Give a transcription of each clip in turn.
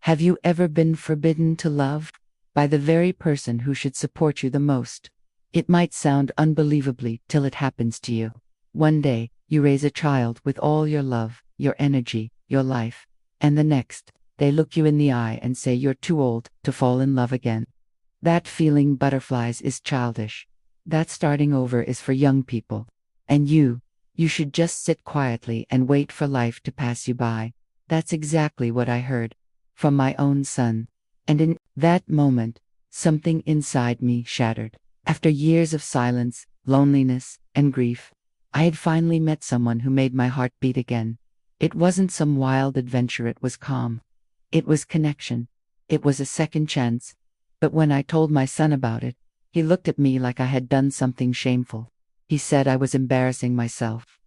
Have you ever been forbidden to love by the very person who should support you the most? It might sound unbelievably till it happens to you. One day, you raise a child with all your love, your energy, your life, and the next, they look you in the eye and say you're too old to fall in love again. That feeling butterflies is childish. That starting over is for young people. And you should just sit quietly and wait for life to pass you by. That's exactly what I heard from my own son. And in that moment, something inside me shattered. After years of silence, loneliness, and grief, I had finally met someone who made my heart beat again. It wasn't some wild adventure, it was calm. It was connection. It was a second chance. But when I told my son about it, he looked at me like I had done something shameful. He said I was embarrassing myself.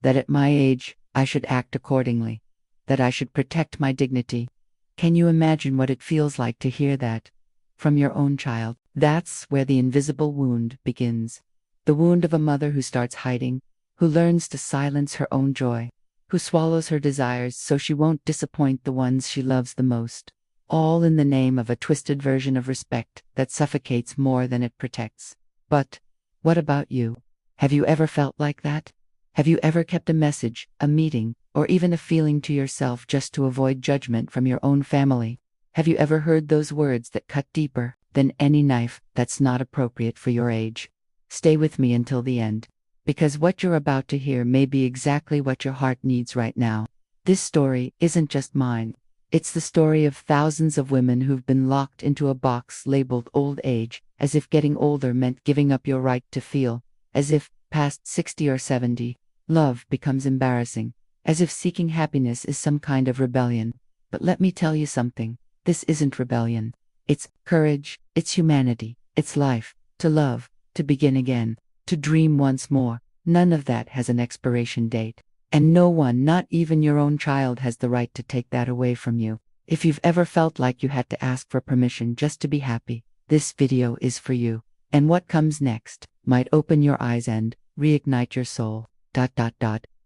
That at my age, I should act accordingly. That I should protect my dignity. Can you imagine what it feels like to hear that from your own child? That's where the invisible wound begins. The wound of a mother who starts hiding, who learns to silence her own joy, who swallows her desires so she won't disappoint the ones she loves the most. All in the name of a twisted version of respect that suffocates more than it protects. But what about you? Have you ever felt like that? Have you ever kept a message, a meeting, or even a feeling to yourself just to avoid judgment from your own family? Have you ever heard those words that cut deeper than any knife that's not appropriate for your age? Stay with me until the end, because what you're about to hear may be exactly what your heart needs right now. This story isn't just mine. It's the story of thousands of women who've been locked into a box labeled old age, as if getting older meant giving up your right to feel, as if, past 60 or 70, love becomes embarrassing, as if seeking happiness is some kind of rebellion. But let me tell you something, this isn't rebellion. It's courage, it's humanity, it's life, to love, to begin again, to dream once more. None of that has an expiration date. And no one, not even your own child, has the right to take that away from you. If you've ever felt like you had to ask for permission just to be happy, this video is for you. And what comes next might open your eyes and reignite your soul.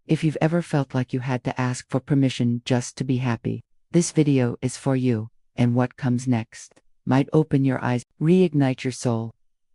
If you've ever felt like you had to ask for permission just to be happy, this video is for you. And what comes next might open your eyes, reignite your soul.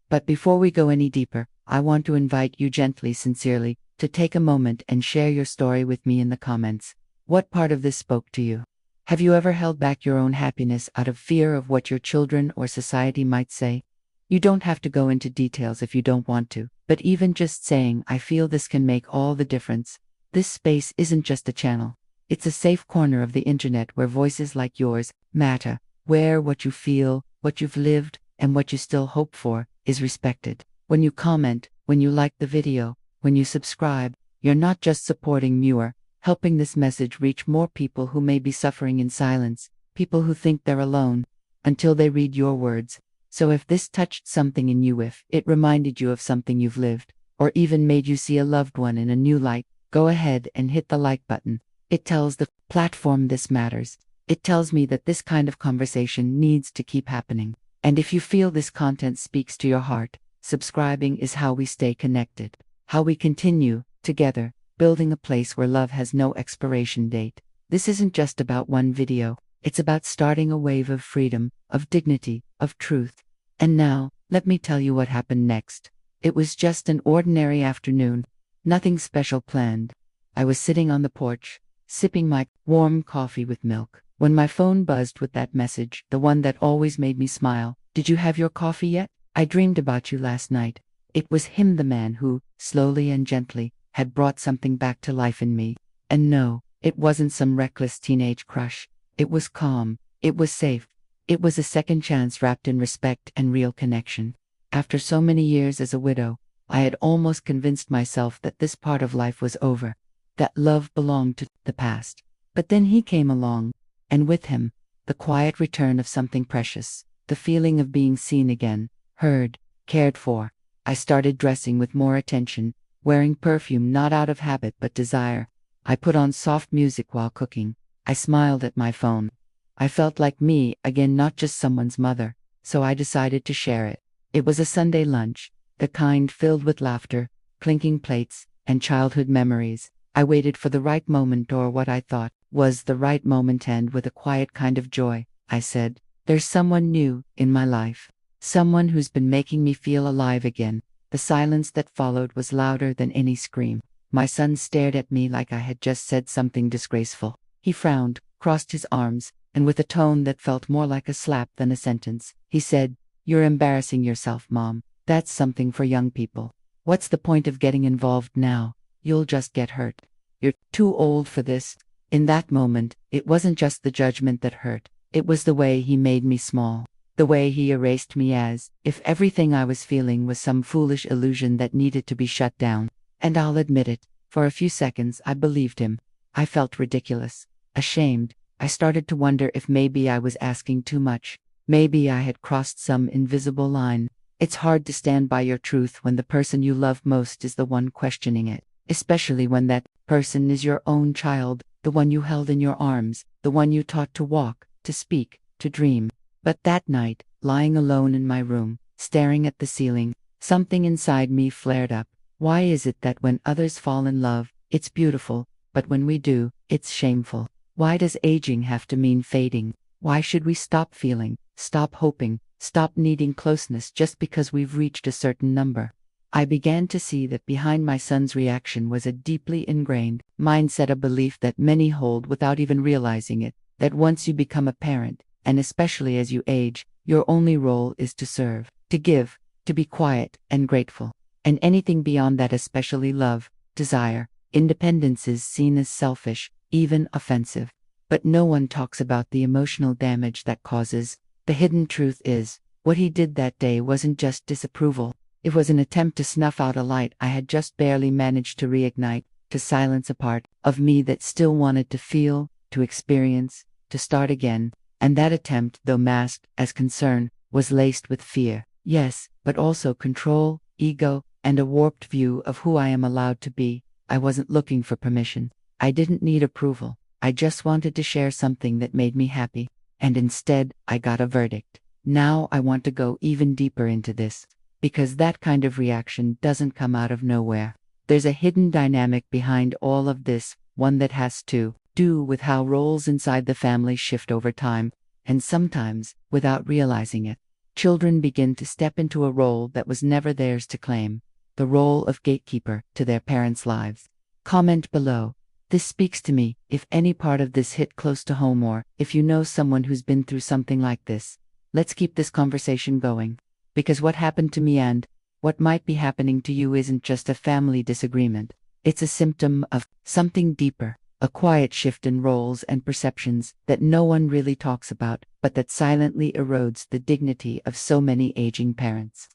But before we go any deeper, I want to invite you gently, sincerely, to take a moment and share your story with me in the comments. What part of this spoke to you? Have you ever held back your own happiness out of fear of what your children or society might say? You don't have to go into details if you don't want to, but even just saying, "I feel this," can make all the difference. This space isn't just a channel. It's a safe corner of the internet where voices like yours matter, where what you feel, what you've lived, and what you still hope for is respected. When you comment, when you like the video, when you subscribe, you're not just supporting me, you're helping this message reach more people who may be suffering in silence, people who think they're alone, until they read your words. So if this touched something in you, if it reminded you of something you've lived, or even made you see a loved one in a new light, go ahead and hit the like button. It tells the platform this matters. It tells me that this kind of conversation needs to keep happening. And if you feel this content speaks to your heart, subscribing is how we stay connected, how we continue, together, building a place where love has no expiration date. This isn't just about one video, it's about starting a wave of freedom, of dignity, of truth. And now, let me tell you what happened next. It was just an ordinary afternoon, nothing special planned. I was sitting on the porch, sipping my warm coffee with milk, when my phone buzzed with that message, the one that always made me smile. "Did you have your coffee yet? I dreamed about you last night." It was him, the man who, slowly and gently, had brought something back to life in me. And no, it wasn't some reckless teenage crush. It was calm. It was safe. It was a second chance wrapped in respect and real connection. After so many years as a widow, I had almost convinced myself that this part of life was over, that love belonged to the past. But then he came along, and with him, the quiet return of something precious, the feeling of being seen again, heard, cared for. I started dressing with more attention, wearing perfume not out of habit but desire. I put on soft music while cooking. I smiled at my phone. I felt like me again, not just someone's mother, so I decided to share it. It was a Sunday lunch, the kind filled with laughter, clinking plates, and childhood memories. I waited for the right moment, or what I thought was the right moment, and with a quiet kind of joy, I said. There's someone new in my life. Someone who's been making me feel alive again. The silence that followed was louder than any scream. My son stared at me like I had just said something disgraceful. He frowned, crossed his arms, and with a tone that felt more like a slap than a sentence, he said, "You're embarrassing yourself, Mom. That's something for young people. What's the point of getting involved now? You'll just get hurt. You're too old for this." In that moment, it wasn't just the judgment that hurt. It was the way he made me small. The way he erased me as if everything I was feeling was some foolish illusion that needed to be shut down. And I'll admit it, for a few seconds I believed him. I felt ridiculous, ashamed. I started to wonder if maybe I was asking too much. Maybe I had crossed some invisible line. It's hard to stand by your truth when the person you love most is the one questioning it, especially when that person is your own child, the one you held in your arms, the one you taught to walk, to speak, to dream. But that night, lying alone in my room, staring at the ceiling, something inside me flared up. Why is it that when others fall in love, it's beautiful, but when we do, it's shameful? Why does aging have to mean fading? Why should we stop feeling, stop hoping, stop needing closeness just because we've reached a certain number? I began to see that behind my son's reaction was a deeply ingrained mindset, a belief that many hold without even realizing it, that once you become a parent, and especially as you age, your only role is to serve, to give, to be quiet and grateful. And anything beyond that, especially love, desire, independence, is seen as selfish, even offensive. But no one talks about the emotional damage that causes. The hidden truth is, what he did that day wasn't just disapproval. It was an attempt to snuff out a light I had just barely managed to reignite, to silence a part of me that still wanted to feel, to experience, to start again. And that attempt, though masked as concern, was laced with fear. Yes, but also control, ego, and a warped view of who I am allowed to be. I wasn't looking for permission. I didn't need approval. I just wanted to share something that made me happy. And instead, I got a verdict. Now I want to go even deeper into this. Because that kind of reaction doesn't come out of nowhere. There's a hidden dynamic behind all of this, one that has to do with how roles inside the family shift over time, and sometimes, without realizing it, children begin to step into a role that was never theirs to claim, the role of gatekeeper to their parents' lives. Comment below. This speaks to me. If any part of this hit close to home, or if you know someone who's been through something like this, let's keep this conversation going. Because what happened to me and what might be happening to you isn't just a family disagreement. It's a symptom of something deeper, a quiet shift in roles and perceptions that no one really talks about, but that silently erodes the dignity of so many aging parents.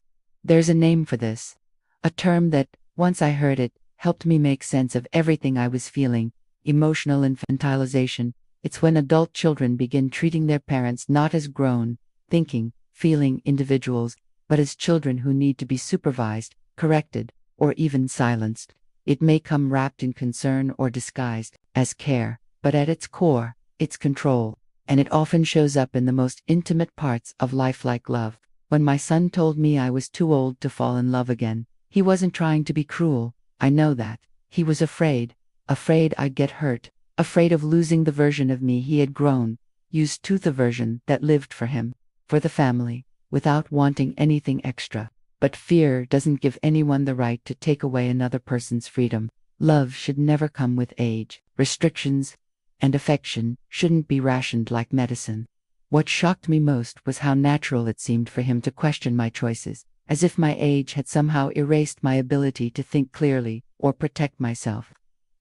There's a name for this. A term that, once I heard it, helped me make sense of everything I was feeling: emotional infantilization. It's when adult children begin treating their parents not as grown, thinking, feeling individuals, but as children who need to be supervised, corrected, or even silenced. It may come wrapped in concern or disguised as care, but at its core, it's control. And it often shows up in the most intimate parts of life, like love. When my son told me I was too old to fall in love again, he wasn't trying to be cruel. I know that. He was afraid I'd get hurt, afraid of losing the version of me he had grown used to, the version that lived for him, for the family, without wanting anything extra. But fear doesn't give anyone the right to take away another person's freedom. Love should never come with age restrictions, and affection shouldn't be rationed like medicine. What shocked me most was how natural it seemed for him to question my choices, as if my age had somehow erased my ability to think clearly or protect myself.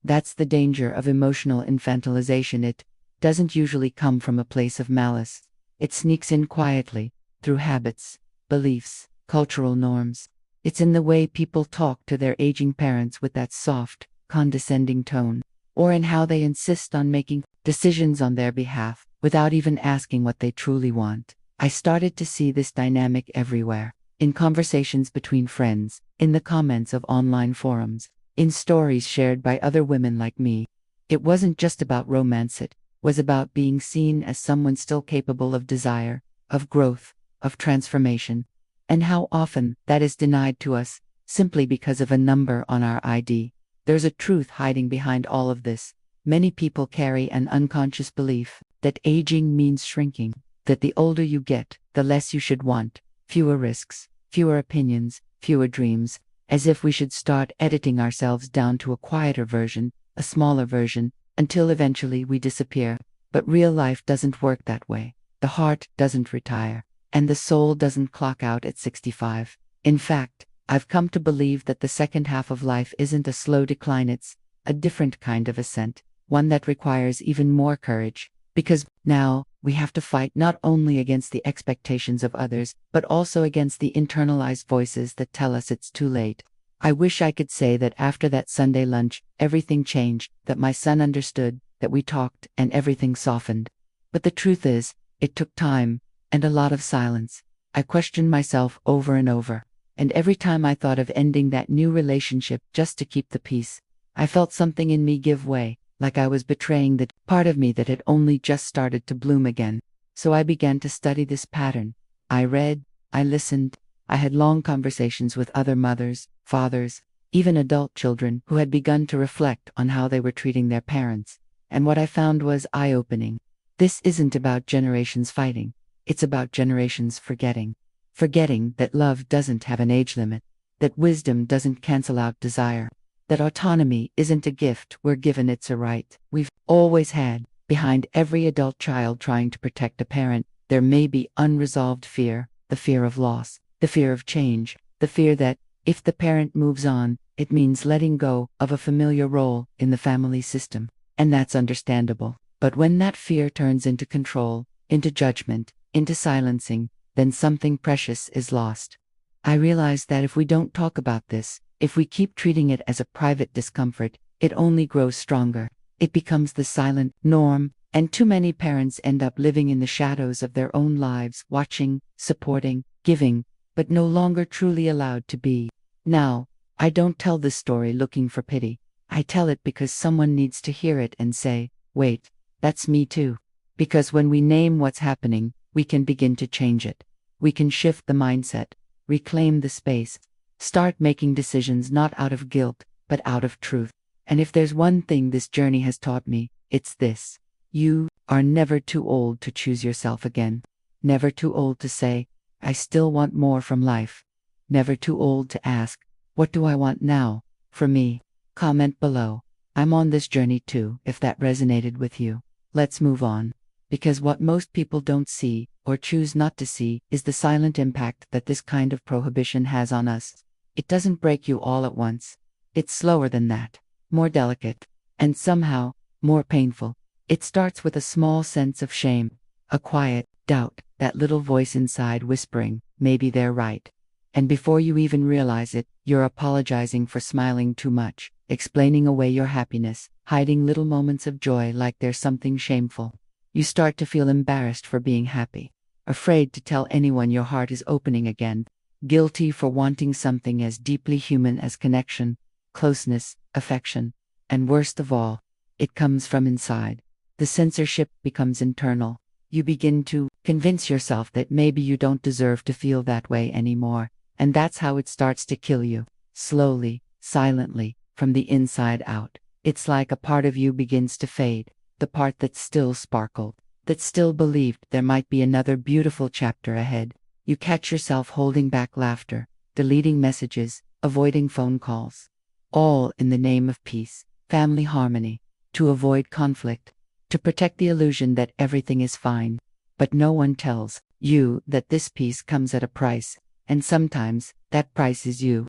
That's the danger of emotional infantilization. It doesn't usually come from a place of malice. It sneaks in quietly, through habits, beliefs, cultural norms. It's in the way people talk to their aging parents with that soft, condescending tone, or in how they insist on making decisions on their behalf without even asking what they truly want. I started to see this dynamic everywhere. In conversations between friends, in the comments of online forums, in stories shared by other women like me. It wasn't just about romance, it was about being seen as someone still capable of desire, of growth, of transformation. And how often that is denied to us, simply because of a number on our ID. There's a truth hiding behind all of this. Many people carry an unconscious belief that aging means shrinking, that the older you get, the less you should want, fewer risks, fewer opinions, fewer dreams, as if we should start editing ourselves down to a quieter version, a smaller version, until eventually we disappear. But real life doesn't work that way. The heart doesn't retire, and the soul doesn't clock out at 65. In fact, I've come to believe that the second half of life isn't a slow decline, it's a different kind of ascent, one that requires even more courage, because now we have to fight not only against the expectations of others, but also against the internalized voices that tell us it's too late. I wish I could say that after that Sunday lunch, everything changed, that my son understood, that we talked, and everything softened. But the truth is, it took time, and a lot of silence. I questioned myself over and over, and every time I thought of ending that new relationship just to keep the peace, I felt something in me give way, like I was betraying that part of me that had only just started to bloom again. So I began to study this pattern. I read, I listened, I had long conversations with other mothers, fathers, even adult children who had begun to reflect on how they were treating their parents. And what I found was eye-opening. This isn't about generations fighting. It's about generations forgetting. Forgetting that love doesn't have an age limit, that wisdom doesn't cancel out desire, that autonomy isn't a gift we're given, it's a right we've always had. Behind every adult child trying to protect a parent, there may be unresolved fear, the fear of loss, the fear of change, the fear that, if the parent moves on, it means letting go of a familiar role in the family system. And that's understandable. But when that fear turns into control, into judgment, into silencing, then something precious is lost. I realize that if we don't talk about this, if we keep treating it as a private discomfort, it only grows stronger. It becomes the silent norm, and too many parents end up living in the shadows of their own lives, watching, supporting, giving, but no longer truly allowed to be. Now, I don't tell this story looking for pity. I tell it because someone needs to hear it and say, wait, that's me too. Because when we name what's happening, we can begin to change it. We can shift the mindset, reclaim the space, start making decisions not out of guilt, but out of truth. And if there's one thing this journey has taught me, it's this. You are never too old to choose yourself again. Never too old to say, I still want more from life. Never too old to ask, what do I want now, for me? Comment below. I'm on this journey too, if that resonated with you. Let's move on. Because what most people don't see, or choose not to see, is the silent impact that this kind of prohibition has on us. It doesn't break you all at once. It's slower than that, more delicate, and somehow, more painful. It starts with a small sense of shame, a quiet doubt, that little voice inside whispering, maybe they're right. And before you even realize it, you're apologizing for smiling too much, explaining away your happiness, hiding little moments of joy like there's something shameful. You start to feel embarrassed for being happy, afraid to tell anyone your heart is opening again, guilty for wanting something as deeply human as connection, closeness, affection, and worst of all, it comes from inside. The censorship becomes internal. You begin to convince yourself that maybe you don't deserve to feel that way anymore, and that's how it starts to kill you, slowly, silently, from the inside out. It's like a part of you begins to fade. The part that still sparkled, that still believed there might be another beautiful chapter ahead. You catch yourself holding back laughter, deleting messages, avoiding phone calls. All in the name of peace, family harmony, to avoid conflict, to protect the illusion that everything is fine. But no one tells you that this peace comes at a price, and sometimes that price is you.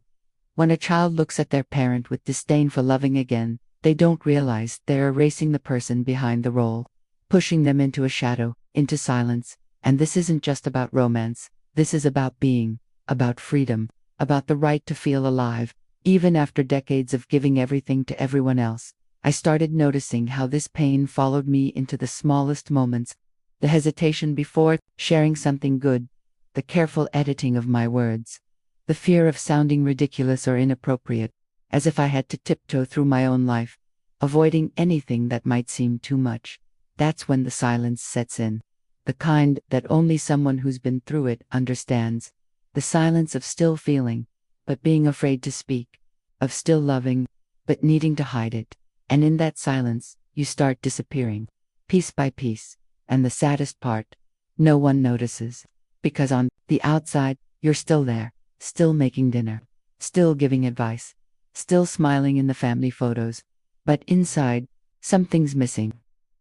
When a child looks at their parent with disdain for loving again, they don't realize they're erasing the person behind the role, pushing them into a shadow, into silence. And this isn't just about romance. This is about being, about freedom, about the right to feel alive, even after decades of giving everything to everyone else. I started noticing how this pain followed me into the smallest moments, the hesitation before sharing something good, the careful editing of my words, the fear of sounding ridiculous or inappropriate, as if I had to tiptoe through my own life, avoiding anything that might seem too much. That's when the silence sets in, the kind that only someone who's been through it understands, the silence of still feeling, but being afraid to speak, of still loving, but needing to hide it. And in that silence, you start disappearing, piece by piece, and the saddest part, no one notices. Because on the outside, you're still there, still making dinner, still giving advice, still smiling in the family photos. But inside, something's missing.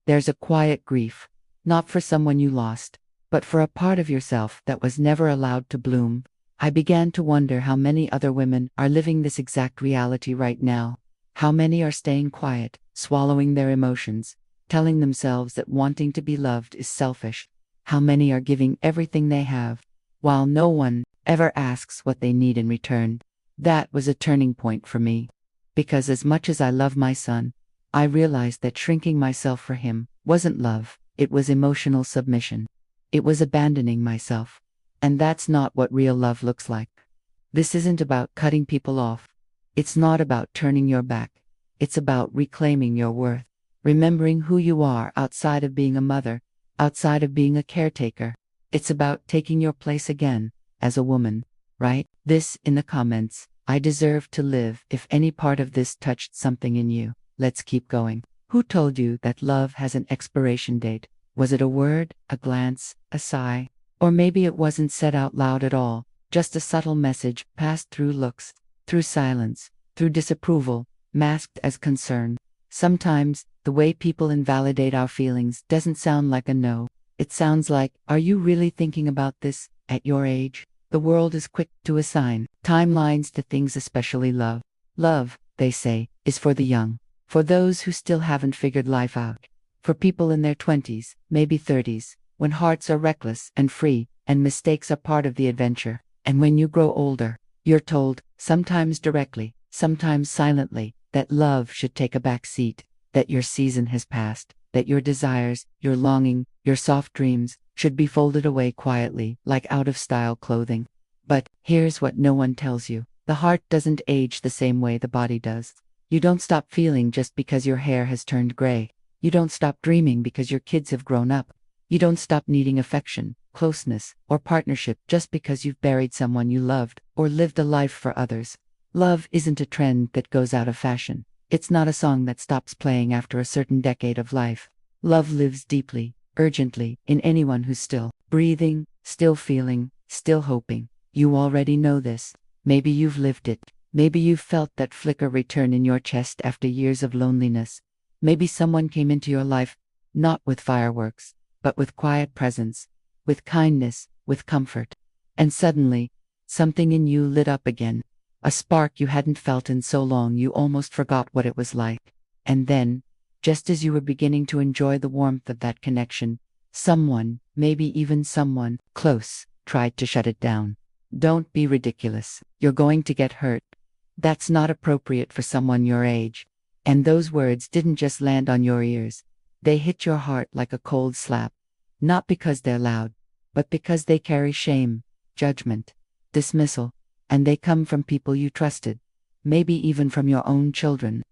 There's a quiet grief, not for someone you lost, but for a part of yourself that was never allowed to bloom. I began to wonder how many other women are living this exact reality right now. How many are staying quiet, swallowing their emotions, telling themselves that wanting to be loved is selfish. How many are giving everything they have, while no one ever asks what they need in return. That was a turning point for me. Because as much as I love my son, I realized that shrinking myself for him wasn't love, it was emotional submission. It was abandoning myself. And that's not what real love looks like. This isn't about cutting people off. It's not about turning your back. It's about reclaiming your worth, remembering who you are outside of being a mother, outside of being a caretaker. It's about taking your place again, as a woman, right? This in the comments. I deserve to live. If any part of this touched something in you, let's keep going. Who told you that love has an expiration date? Was it a word, a glance, a sigh? Or maybe it wasn't said out loud at all, just a subtle message passed through looks, through silence, through disapproval, masked as concern. Sometimes, the way people invalidate our feelings doesn't sound like a no. It sounds like, are you really thinking about this, at your age? The world is quick to assign timelines to things, especially love. Love, they say, is for the young, for those who still haven't figured life out, for people in their 20s, maybe 30s, when hearts are reckless and free, and mistakes are part of the adventure. And when you grow older, you're told, sometimes directly, sometimes silently, that love should take a back seat, that your season has passed, that your desires, your longing, your soft dreams, should be folded away quietly, like out-of-style clothing. But here's what no one tells you. The heart doesn't age the same way the body does. You don't stop feeling just because your hair has turned gray. You don't stop dreaming because your kids have grown up. You don't stop needing affection, closeness, or partnership just because you've buried someone you loved, or lived a life for others. Love isn't a trend that goes out of fashion. It's not a song that stops playing after a certain decade of life. Love lives deeply, urgently, in anyone who's still breathing, still feeling, still hoping. You already know this. Maybe you've lived it. Maybe you've felt that flicker return in your chest after years of loneliness. Maybe someone came into your life, not with fireworks, but with quiet presence, with kindness, with comfort. And suddenly, something in you lit up again. A spark you hadn't felt in so long you almost forgot what it was like. And then, just as you were beginning to enjoy the warmth of that connection, someone, maybe even someone close, tried to shut it down. Don't be ridiculous. You're going to get hurt. That's not appropriate for someone your age. And those words didn't just land on your ears. They hit your heart like a cold slap. Not because they're loud, but because they carry shame, judgment, dismissal, and they come from people you trusted, maybe even from your own children.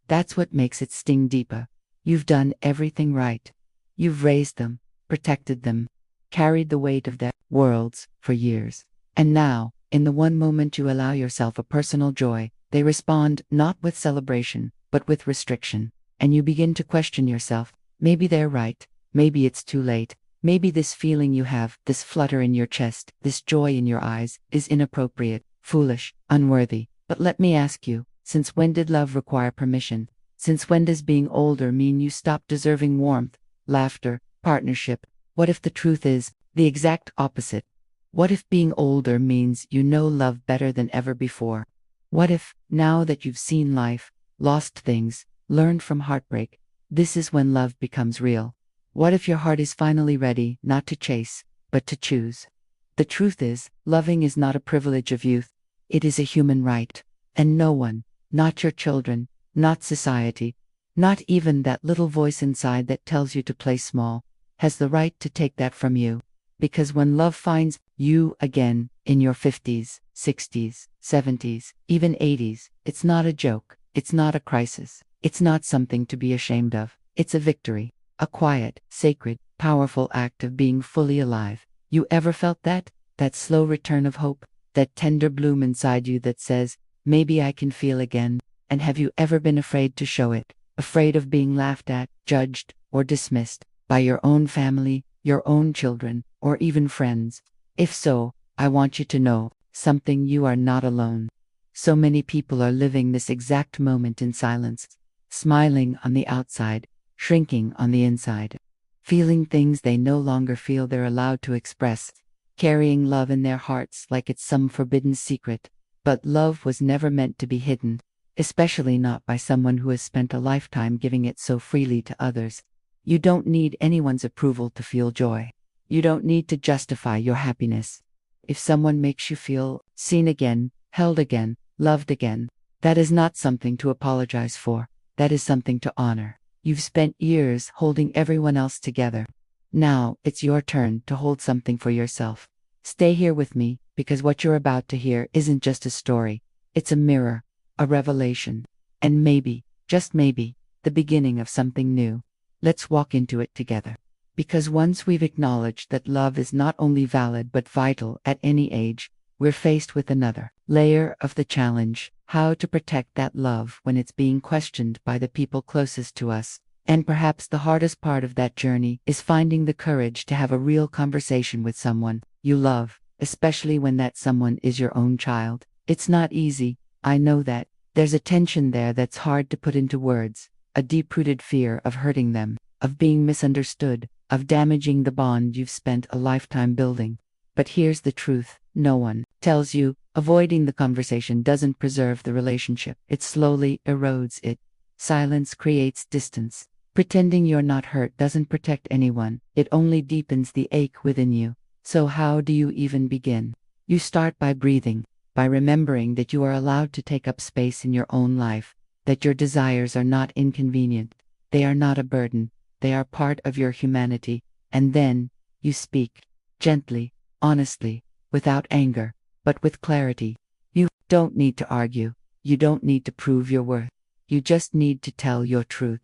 That's what makes it sting deeper. You've done everything right. You've raised them, protected them, carried the weight of their worlds for years. And now, in the one moment you allow yourself a personal joy, they respond not with celebration, but with restriction. And you begin to question yourself. Maybe they're right. Maybe it's too late. Maybe this feeling you have, this flutter in your chest, this joy in your eyes, is inappropriate, foolish, unworthy. But let me ask you, since when did love require permission? Since when does being older mean you stop deserving warmth, laughter, partnership? What if the truth is the exact opposite? What if being older means you know love better than ever before? What if, now that you've seen life, lost things, learned from heartbreak, this is when love becomes real? What if your heart is finally ready, not to chase, but to choose? The truth is, loving is not a privilege of youth. It is a human right. And no one, not your children, not society, not even that little voice inside that tells you to play small, has the right to take that from you. Because when love finds you again, in your 50s, 60s, 70s, even 80s, it's not a joke. It's not a crisis. It's not something to be ashamed of. It's a victory. A quiet, sacred, powerful act of being fully alive. You ever felt that? That slow return of hope? That tender bloom inside you that says, maybe I can feel again? And have you ever been afraid to show it? Afraid of being laughed at, judged, or dismissed by your own family, your own children, or even friends? If so, I want you to know something: you are not alone. So many people are living this exact moment in silence, smiling on the outside, shrinking on the inside, feeling things they no longer feel they're allowed to express, carrying love in their hearts like it's some forbidden secret. But love was never meant to be hidden, especially not by someone who has spent a lifetime giving it so freely to others. You don't need anyone's approval to feel joy. You don't need to justify your happiness. If someone makes you feel seen again, held again, loved again, that is not something to apologize for. That is something to honor. You've spent years holding everyone else together. Now it's your turn to hold something for yourself. Stay here with me, because what you're about to hear isn't just a story. It's a mirror, a revelation, and maybe, just maybe, the beginning of something new. Let's walk into it together. Because once we've acknowledged that love is not only valid but vital at any age, we're faced with another layer of the challenge: how to protect that love when it's being questioned by the people closest to us. And perhaps the hardest part of that journey is finding the courage to have a real conversation with someone you love, especially when that someone is your own child. It's not easy, I know that. There's a tension there that's hard to put into words, a deep-rooted fear of hurting them, of being misunderstood, of damaging the bond you've spent a lifetime building. But here's the truth: no one tells you avoiding the conversation doesn't preserve the relationship. It slowly erodes it. Silence creates distance. Pretending you're not hurt doesn't protect anyone. It only deepens the ache within you. So how do you even begin? You start by breathing, by remembering that you are allowed to take up space in your own life, that your desires are not inconvenient, they are not a burden, they are part of your humanity. And then you speak, gently, honestly, without anger, but with clarity. You don't need to argue. You don't need to prove your worth. You just need to tell your truth.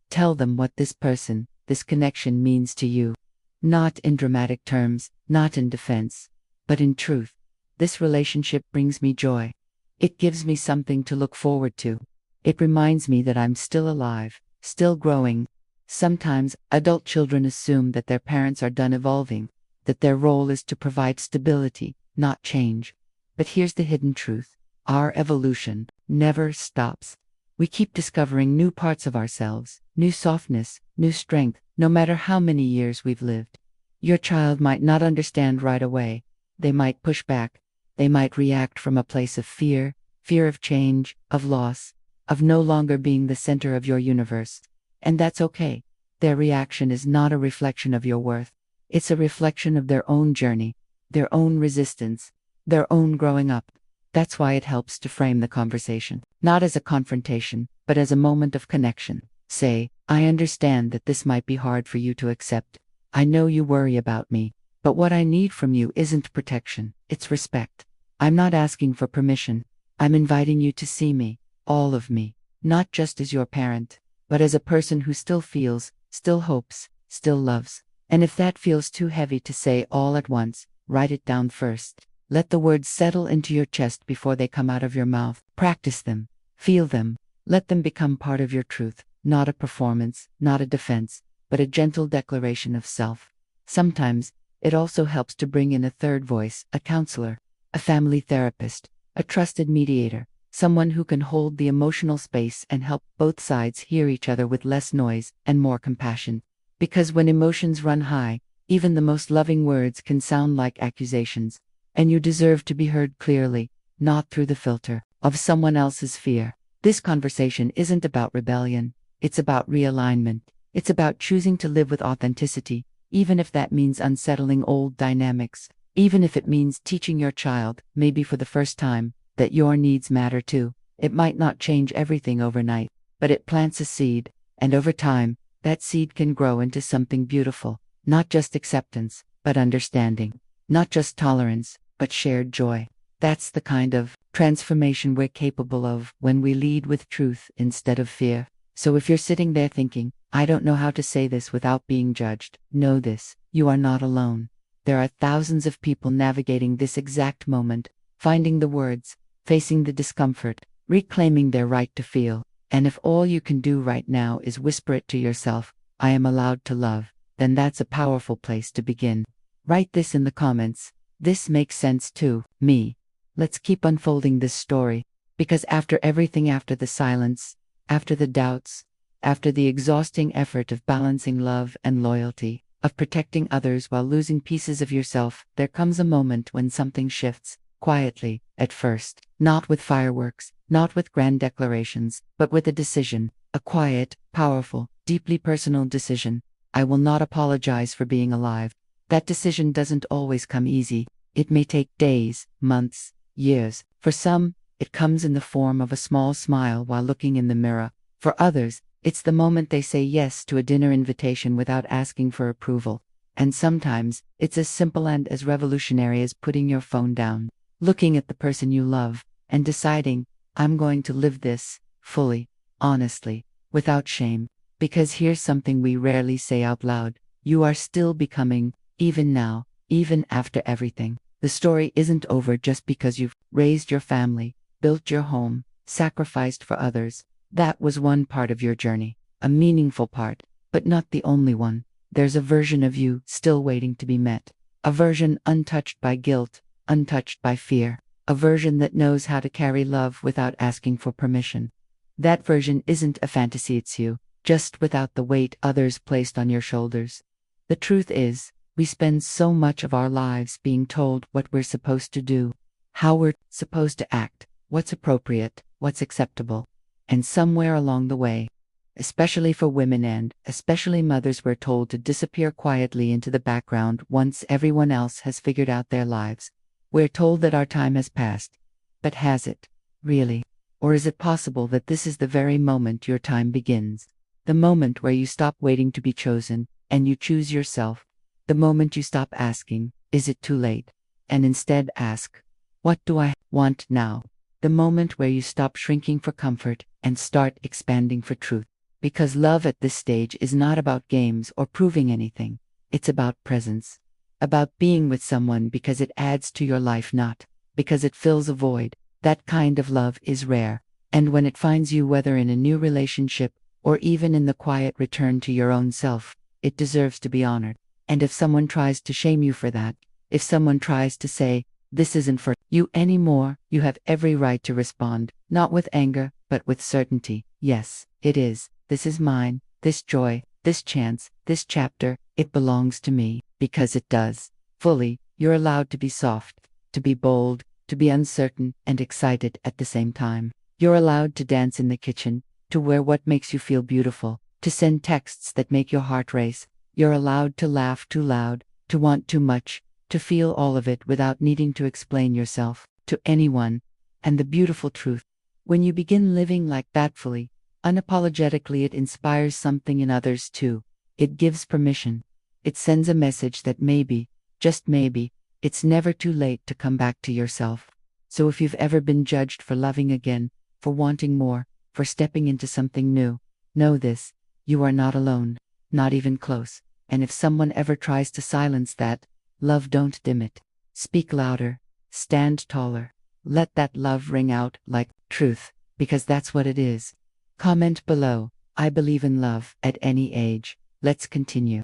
Tell them what this person, this connection means to you. Not in dramatic terms, not in defense, but in truth. This relationship brings me joy. It gives me something to look forward to. It reminds me that I'm still alive, still growing. Sometimes adult children assume that their parents are done evolving, that their role is to provide stability, not change. But here's the hidden truth: our evolution never stops. We keep discovering new parts of ourselves, new softness, new strength, no matter how many years we've lived. Your child might not understand right away. They might push back. They might react from a place of fear, fear of change, of loss, of no longer being the center of your universe. And that's okay. Their reaction is not a reflection of your worth. It's a reflection of their own journey, their own resistance, their own growing up. That's why it helps to frame the conversation, not as a confrontation, but as a moment of connection. Say, I understand that this might be hard for you to accept. I know you worry about me, but what I need from you isn't protection, it's respect. I'm not asking for permission. I'm inviting you to see me, all of me, not just as your parent, but as a person who still feels, still hopes, still loves. And if that feels too heavy to say all at once, write it down first. Let the words settle into your chest before they come out of your mouth. Practice them. Feel them. Let them become part of your truth. Not a performance, not a defense, but a gentle declaration of self. Sometimes, it also helps to bring in a third voice, a counselor, a family therapist, a trusted mediator, someone who can hold the emotional space and help both sides hear each other with less noise and more compassion. Because when emotions run high, even the most loving words can sound like accusations. And you deserve to be heard clearly, not through the filter of someone else's fear. This conversation isn't about rebellion. It's about realignment. It's about choosing to live with authenticity, even if that means unsettling old dynamics, even if it means teaching your child, maybe for the first time, that your needs matter too. It might not change everything overnight, but it plants a seed, and over time, that seed can grow into something beautiful. Not just acceptance, but understanding. Not just tolerance, but shared joy. That's the kind of transformation we're capable of when we lead with truth instead of fear. So if you're sitting there thinking, I don't know how to say this without being judged, know this: you are not alone. There are thousands of people navigating this exact moment, finding the words, facing the discomfort, reclaiming their right to feel. And if all you can do right now is whisper it to yourself, I am allowed to love, then that's a powerful place to begin. Write this in the comments. This makes sense to me. Let's keep unfolding this story, because after everything, after the silence, after the doubts, after the exhausting effort of balancing love and loyalty, of protecting others while losing pieces of yourself, there comes a moment when something shifts, quietly, at first, not with fireworks, not with grand declarations, but with a decision, a quiet, powerful, deeply personal decision. I will not apologize for being alive. That decision doesn't always come easy. It may take days, months, years. For some, it comes in the form of a small smile while looking in the mirror. For others, it's the moment they say yes to a dinner invitation without asking for approval. And sometimes, it's as simple and as revolutionary as putting your phone down, looking at the person you love, and deciding, I'm going to live this, fully, honestly, without shame. Because here's something we rarely say out loud. You are still becoming, even now, even after everything. The story isn't over just because you've raised your family, built your home, sacrificed for others. That was one part of your journey, a meaningful part, but not the only one. There's a version of you still waiting to be met, a version untouched by guilt, untouched by fear, a version that knows how to carry love without asking for permission. That version isn't a fantasy, it's you, just without the weight others placed on your shoulders. The truth is, we spend so much of our lives being told what we're supposed to do, how we're supposed to act, what's appropriate, what's acceptable. And somewhere along the way, especially for women and especially mothers, we're told to disappear quietly into the background once everyone else has figured out their lives. We're told that our time has passed. But has it? Really? Or is it possible that this is the very moment your time begins? The moment where you stop waiting to be chosen, and you choose yourself. The moment you stop asking, is it too late? And instead ask, what do I want now? The moment where you stop shrinking for comfort and start expanding for truth. Because love at this stage is not about games or proving anything. It's about presence. About being with someone because it adds to your life, not because it fills a void. That kind of love is rare. And when it finds you, whether in a new relationship or even in the quiet return to your own self, it deserves to be honored. And if someone tries to shame you for that, if someone tries to say, this isn't for you anymore, you have every right to respond, not with anger, but with certainty. Yes, it is. This is mine, this joy, this chance, this chapter, it belongs to me, because it does. Fully, you're allowed to be soft, to be bold, to be uncertain and excited at the same time. You're allowed to dance in the kitchen, to wear what makes you feel beautiful, to send texts that make your heart race. You're allowed to laugh too loud, to want too much, to feel all of it without needing to explain yourself to anyone. And the beautiful truth, when you begin living like that fully, unapologetically, it inspires something in others too. It gives permission. It sends a message that maybe, just maybe, it's never too late to come back to yourself. So if you've ever been judged for loving again, for wanting more, for stepping into something new, know this, you are not alone, not even close. And if someone ever tries to silence that love, don't dim it. Speak louder, stand taller. Let that love ring out like truth, because that's what it is. Comment below, I believe in love at any age. Let's continue.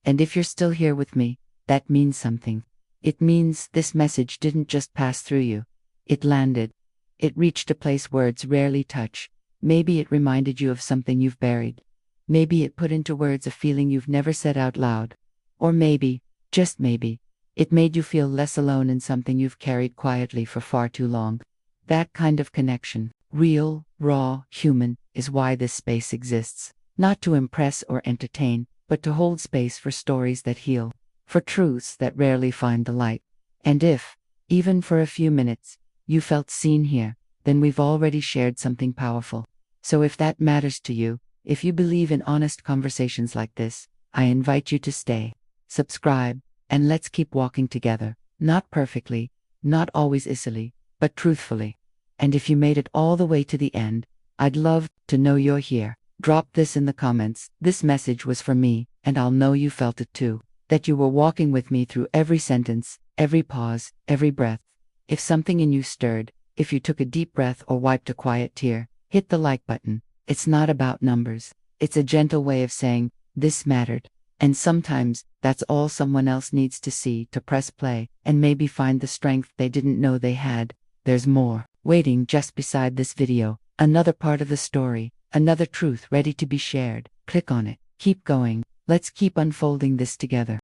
And if you're still here with me, that means something. It means this message didn't just pass through you. It landed. It reached a place words rarely touch. Maybe it reminded you of something you've buried. Maybe it put into words a feeling you've never said out loud. Or maybe, just maybe, it made you feel less alone in something you've carried quietly for far too long. That kind of connection, real, raw, human, is why this space exists. Not to impress or entertain, but to hold space for stories that heal, for truths that rarely find the light. And if, even for a few minutes, you felt seen here, then we've already shared something powerful. So if that matters to you, if you believe in honest conversations like this, I invite you to stay, subscribe, and let's keep walking together. Not perfectly, not always easily, but truthfully. And if you made it all the way to the end, I'd love to know you're here. Drop this in the comments. This message was for me, and I'll know you felt it too. That you were walking with me through every sentence, every pause, every breath. If something in you stirred, if you took a deep breath or wiped a quiet tear, hit the like button. It's not about numbers. It's a gentle way of saying, this mattered. And sometimes, that's all someone else needs to see to press play, and maybe find the strength they didn't know they had. There's more, waiting just beside this video. Another part of the story, another truth ready to be shared. Click on it. Keep going. Let's keep unfolding this together.